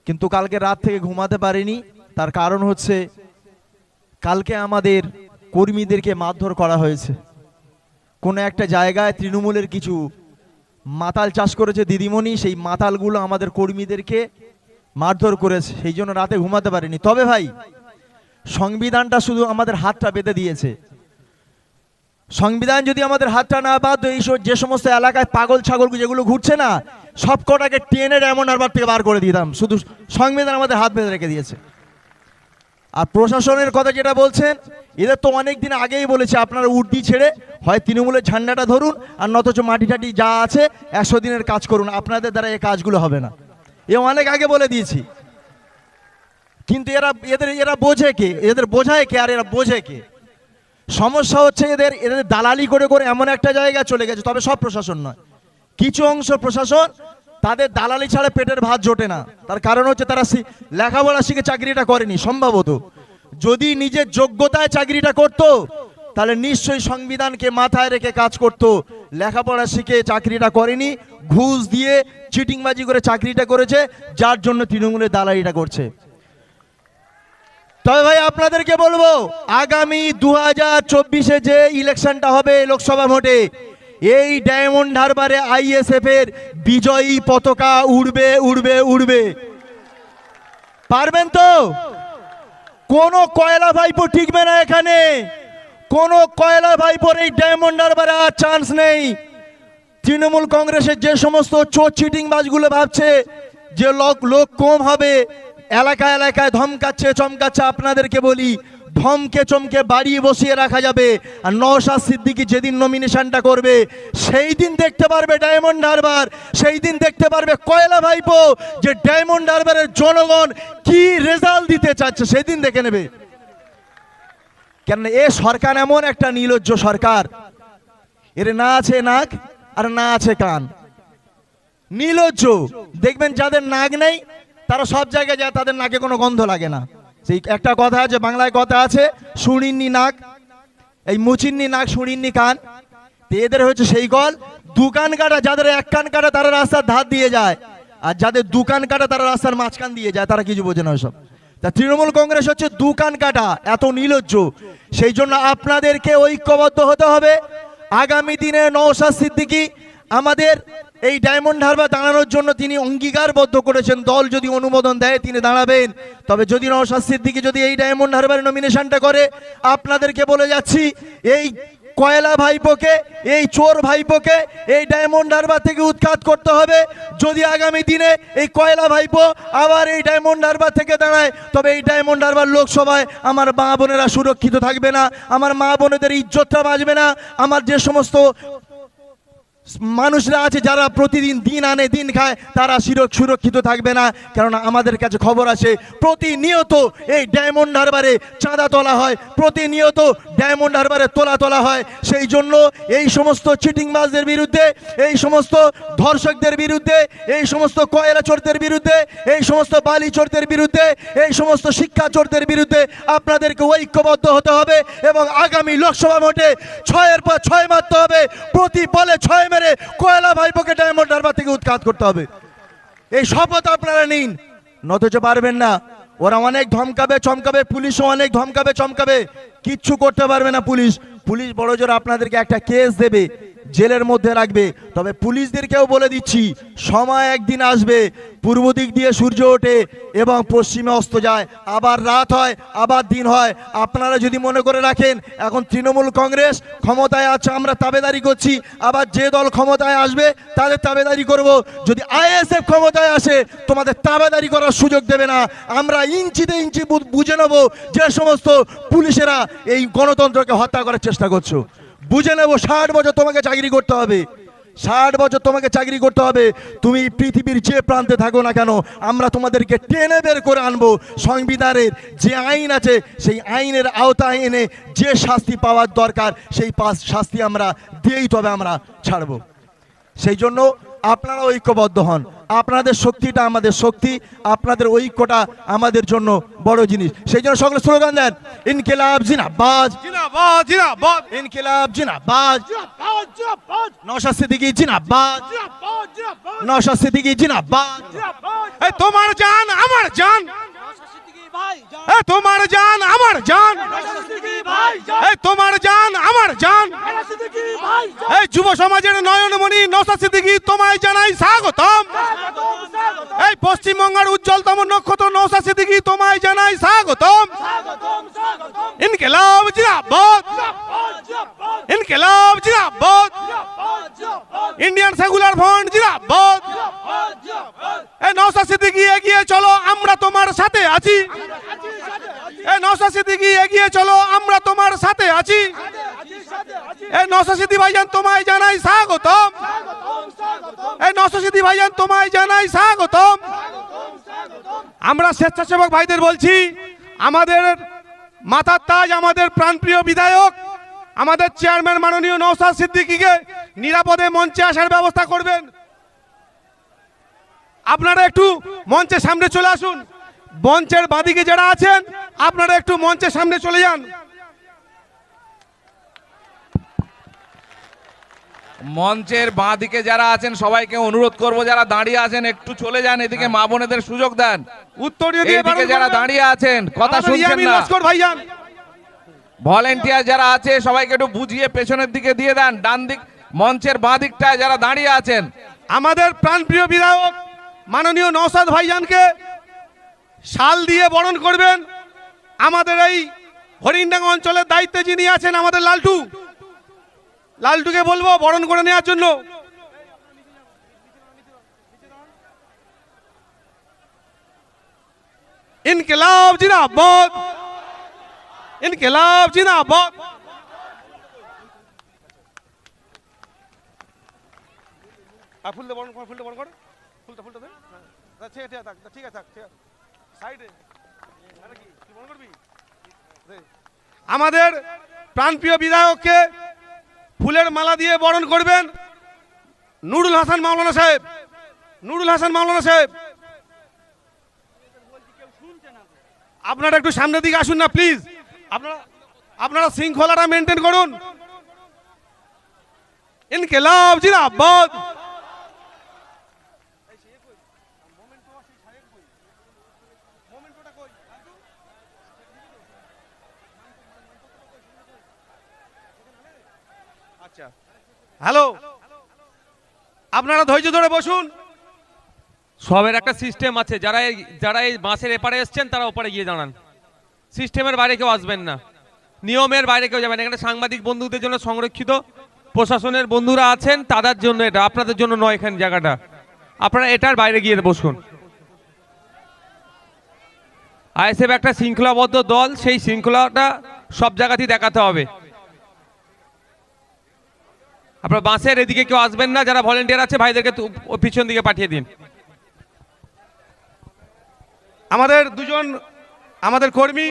কিন্তু কালকে রাত থেকে ঘুমাতে পারিনি। তার কারণ হচ্ছে কালকে আমাদের কর্মীদেরকে মারধর করা হয়েছে। কোনো একটা জায়গায় তৃণমূলের কিছু মাতাল চাষ করেছে দিদিমণি, সেই মাতালগুলো আমাদের কর্মীদেরকে মারধর করেছে, সেই জন্য রাতে ঘুমাতে পারিনি। তবে ভাই, সংবিধানটা শুধু আমাদের হাতটা বেঁধে দিয়েছে। সংবিধান যদি আমাদের হাতটা না বাঁধতো, এই যে সমস্ত এলাকায় পাগল ছাগল যেগুলো ঘুরছে না, সব কটাকে টেনে ডায়মন্ড হারবার থেকে বার করে দিতাম। শুধু সংবিধান আমাদের হাত বেঁধে রেখে দিয়েছে। আর প্রশাসনের কথা যেটা বলছেন, এদের তো অনেক দিন আগেই বলেছে আপনারা উর্দি ছেড়ে হয় তৃণমূলের ঝান্ডাটা ধরুন, আর নতচ মাটি টাটি যা আছে 100 দিনের কাজ করুন, আপনাদের দ্বারা এই কাজগুলো হবে না। এ অনেক আগে বলে দিয়েছি। কিন্তু এরা বোঝে কে? এদের বোঝায় কে আর এরা বোঝে কে? সমস্যা হচ্ছে এদের দালালি করে করে এমন একটা জায়গায় চলে গেছে। তবে সব প্রশাসন নয়, কিছু অংশ প্রশাসন, তাদের দালালি ছাড়া পেটের ভাত জোটে না। তার কারণ হচ্ছে তারা লেখাপড়া শিখে চাকরিটা করেনি। সম্ভবত যদি নিজের যোগ্যতায় চাকরিটা করত, তাহলে নিশ্চয়ই সংবিধানকে মাথায় রেখে কাজ করত। লেখাপড়া শিখে চাকরিটা করেনি, ঘুষ দিয়ে চিটিংবাজি করে চাকরিটা করেছে, যার জন্য তৃণমূলের দালালিটা করছে। তবে ভাই আপনাদেরকে বলবো, আগামী 2024-এ যে ইলেকশনটা হবে লোকসভা ভোটে, এই ডায়মন্ড হারবারে আইএসএফ এর বিজয়ী পতাকা উড়বে উড়বে উড়বে। পারবেন তো? কোনো কয়লা ভাইপো টিকবে না এখানে। কোনো কয়লা ভাইপোর এই ডায়মন্ড হারবারে আর চান্স নেই। তৃণমূল কংগ্রেসের যে সমস্ত চোর চিটিং বাজগুলো ভাবছে যে লোক কম হবে, এলাকায় এলাকায় ধমকাচ্ছে চমকাচ্ছে, আপনাদেরকে বলি, ধমকে চমকে বাড়িয়ে বসিয়ে রাখা যাবে। আর নওশাদ সিদ্দিকী যেদিন নমিনেশনটা করবে, সেই দিন দেখতে পারবে ডায়মন্ড হারবার, সেই দিন দেখতে পারবে কয়লা ভাইপো যে ডায়মন্ড হারবারের জনগণ কি রেজাল্ট দিতে চাচ্ছে, সেদিন দেখে নেবে। কেন এ সরকার এমন একটা নির্লজ্জ সরকার, এর না আছে নাক আর না আছে কান। নির্লজ্জ। দেখবেন যাদের নাক নেই তারা সব জায়গায় যায়, তাদের নাকে কোনো গন্ধ লাগে না। সেই একটা কথা আছে, বাংলায় কথা আছে, শুনিনি নাক, এই মুচিন্নি নাক শুনিনি কান। এদের হচ্ছে সেই গল। দোকান কাটা, যাদের এক কান কাটা তারা রাস্তার ধার দিয়ে যায়, আর যাদের দোকান কাটা তারা রাস্তার মাঝখান দিয়ে যায়, তারা কিছু বোঝে না ওসব। তা তৃণমূল কংগ্রেস হচ্ছে দোকান কাটা, এত নির্লজ্জ। সেই জন্য আপনাদেরকে ঐক্যবদ্ধ হতে হবে। আগামী দিনে নওশাদ সিদ্দিকী আমাদের এই ডায়মন্ড হারবার দাঁড়ানোর জন্য তিনি অঙ্গীকারবদ্ধ করেছেন। দল যদি অনুমোদন দেয় তিনি দাঁড়াবেন। তবে যদি নওশাদ সিদ্দিকী যদি এই ডায়মন্ড হারবার নমিনেশনটা করে, আপনাদেরকে বলে যাচ্ছি, এই কয়লা ভাইপোকে, এই চোর ভাইপোকে এই ডায়মন্ড হারবার থেকে উৎখাত করতে হবে। যদি আগামী দিনে এই কয়লা ভাইপো আবার এই ডায়মন্ড হারবার থেকে দাঁড়ায়, তবে এই ডায়মন্ড হারবার লোকসভায় আমার মা বোনেরা সুরক্ষিত থাকবে না, আমার মা বোনেদের ইজ্জতটা বাঁচবে না। আমার যে সমস্ত মানুষরা আছে যারা প্রতিদিন দিন আনে দিন খায়, তারা সুরক্ষিত থাকবে না। কেননা আমাদের কাছে খবর আছে প্রতিনিয়ত এই ডায়মন্ড হারবারে চাঁদা তোলা হয়, প্রতিনিয়ত ডায়মন্ড হারবারে তোলা হয়। সেই জন্য এই সমস্ত চিটিংবাজদের বিরুদ্ধে, এই সমস্ত ধর্ষকদের বিরুদ্ধে, এই সমস্ত কয়লা চোরদের বিরুদ্ধে, এই সমস্ত বালি চোরদের বিরুদ্ধে, এই সমস্ত শিক্ষা চোরদের বিরুদ্ধে আপনাদেরকে ঐক্যবদ্ধ হতে হবে। এবং আগামী লোকসভা ভোটে 6-এর পর 6 মারতে হবে, প্রতি বলে 6 মেরে কয়লা ভাইপোকে ডায়মন্ড হারবার থেকে উৎখাত করতে হবে। এই শপথ আপনারা নিন, নতচ পারবেন না। ওরা অনেক ধমকাবে চমকাবে, পুলিশও অনেক ধমকাবে চমকাবে, কিচ্ছু করতে পারবে না পুলিশ। বড় জোর আপনাদেরকে একটা কেস দেবে, জেলের মধ্যে রাখবে। তবে পুলিশদেরকেও বলে দিচ্ছি, সময় একদিন আসবে, পূর্ব দিক দিয়ে সূর্য ওঠে এবং পশ্চিমে অস্ত যায়, আবার রাত হয় আবার দিন হয়। আপনারা যদি মনে করে রাখেন এখন তৃণমূল কংগ্রেস ক্ষমতায় আছে, আমরা তাবেদারি করছি, আবার যে দল ক্ষমতায় আসবে তাদের তাবেদারি করব। যদি আইএসএফ ক্ষমতায় আসে তোমাদের তাবেদারি করার সুযোগ দেবে না। আমরা ইঞ্চিতে ইঞ্চি বুঝে নেব যে সমস্ত পুলিশেরা এই গণতন্ত্রকে হত্যা করার চেষ্টা করছো, বুঝে নেব। 60 বছর তোমাকে চাকরি করতে হবে, 60 বছর তোমাকে চাকরি করতে হবে। তুমি পৃথিবীর যে প্রান্তে থাকো না কেন, আমরা তোমাদেরকে টেনে বের করে আনবো। সংবিধানের যে আইন আছে সেই আইনের আওতায় এনে যে শাস্তি পাওয়ার দরকার সেই শাস্তি আমরা দিয়েই তবে আমরা ছাড়বো। সেই জন্য আপনারা ঐক্যবদ্ধ হন। আপনাদের শক্তিটা আমাদের শক্তি, আপনাদের ঐক্যটা আমাদের জন্য বড় জিনিস। সেই জন্য সকলে স্লোগান দেন, ইনকিলাব জিন্দাবাদ, জিন্দাবাদ জিন্দাবাদ, ইনকিলাব জিন্দাবাদ, জিন্দাবাদ জিন্দাবাদ, নওশাদ সিদ্দিকী জিন্দাবাদ, জিন্দাবাদ জিন্দাবাদ, নওশাদ সিদ্দিকী জিন্দাবাদ। এই তোমার জান আমার তোমার জান আমার জান, এই তোমার জান আমার জান, এই যুব সমাজের নয়নমণি নওশাদ সিদ্দিকী তোমায় জানাই স্বাগতম। এই পশ্চিমবঙ্গের উজ্জ্বলতম নক্ষত্র নওশাদ সিদ্দিকী তোমায় জানাই স্বাগতম। ইনকিলাব জিন্দাবাদ, ইনকিলাব জিন্দাবাদ, ইন্ডিয়ান সেকুলার ফ্রন্ট জিন্দাবাদ। এই নওশাদ সিদ্দিকী এগিয়ে চলো, আমরা তোমার সাথে আছি। এই নওশাদ সিদ্দিকী এগিয়ে চলো, আমরা তোমার সাথে আছি। এই নওশাদ সিদ্দিকী ভাইজান তোমায় জানাই স্বাগতম। এই নওশাদ সিদ্দিকী ভাইজান তোমায় জানাই স্বাগতম। আমরা স্বেচ্ছাসেবক ভাইদের বলছি, আমাদের মাথার তাজ, আমাদের প্রাণপ্রিয় বিধায়ক, আমাদের চেয়ারম্যান মাননীয় নওশাদ সিদ্দিকীকে নিরাপদে মঞ্চে আসার ব্যবস্থা করবেন। আপনারা একটু মঞ্চের সামনে চলে আসুন। মঞ্চের বাদিকে যারা আছেন আপনারা একটু মঞ্চের সামনে চলে যান। মঞ্চের বাঁ দিকে যারা আছেন সবাইকে অনুরোধ করব, যারা দাঁড়িয়ে আছেন একটু চলে যান, এদিকে মা বোনেদের সুযোগ দেন। উত্তরীয় দিয়ে এদিকে বারণ যারা করবেন। দাঁড়িয়ে আছেন কথা আমাদের শুনছেন ইয়ামিন না, লস্কর ভাইজান, ভলেন্টিয়ার যারা আছে সবাইকে একটু বুঝিয়ে পেছনের দিকে দিয়ে দেন। ডান দিক মঞ্চের বাঁ দিকটায় যারা দাঁড়িয়ে আছেন, আমাদের প্রাণপ্রিয় বিধায়ক মাননীয় নওশাদ ভাইজানকে শাল দিয়ে বরণ করবেন। আমাদের এই হরিণডাঙ্গা অঞ্চলের দায়িত্বে যিনি আছেন আমাদের লালটুকে বলবো বরণ করে নেওয়ার জন্য। ইনকিলাব জিন্দাবাদ, ইনকিলাব জিন্দাবাদ। ফুলটা বরণ কর, ফুলটা বরণ কর, ফুলটা দে। ঠিক আছে, ঠিক আছে, সাইডে বরণ করবি। আমাদের প্রাণপ্রিয় বিধায়ককে ফুলের মালা দিয়ে বরণ করবেন নুরুল হাসান মাওলানা সাহেব। নুরুল হাসান মাওলানা সাহেব, আপনারা একটু সামনের দিকে আসুন না প্লিজ। আপনারা শৃঙ্খলাটা মেনটেন করুন। ইনকিলাব জিন্দাবাদ। হ্যালো, আপনারা ধৈর্য ধরে বসুন। সবের একটা সিস্টেম আছে, যারা এই বাসের এপারে এসছেন তারা ওপারে গিয়ে দাঁড়ান। সিস্টেমের বাইরে কেউ আসবেন না, নিয়মের বাইরে কেউ যাবেন। এখানে সাংবাদিক বন্ধুদের জন্য সংরক্ষিত, প্রশাসনের বন্ধুরা আছেন তাদের জন্য, এটা আপনাদের জন্য নয়। এখানে জায়গাটা আপনারা এটার বাইরে গিয়ে বসুন। আইএসএফ একটা শৃঙ্খলাবদ্ধ দল, সেই শৃঙ্খলাটা সব জায়গাতেই দেখাতে হবে। আপনার বাসের এদিকে কেউ আসবেন না, যারা ভলেন্টিয়ার আছে ভাইদেরকে পিছন দিকে পাঠিয়ে দিন। আমাদের দুজন আমাদের কর্মী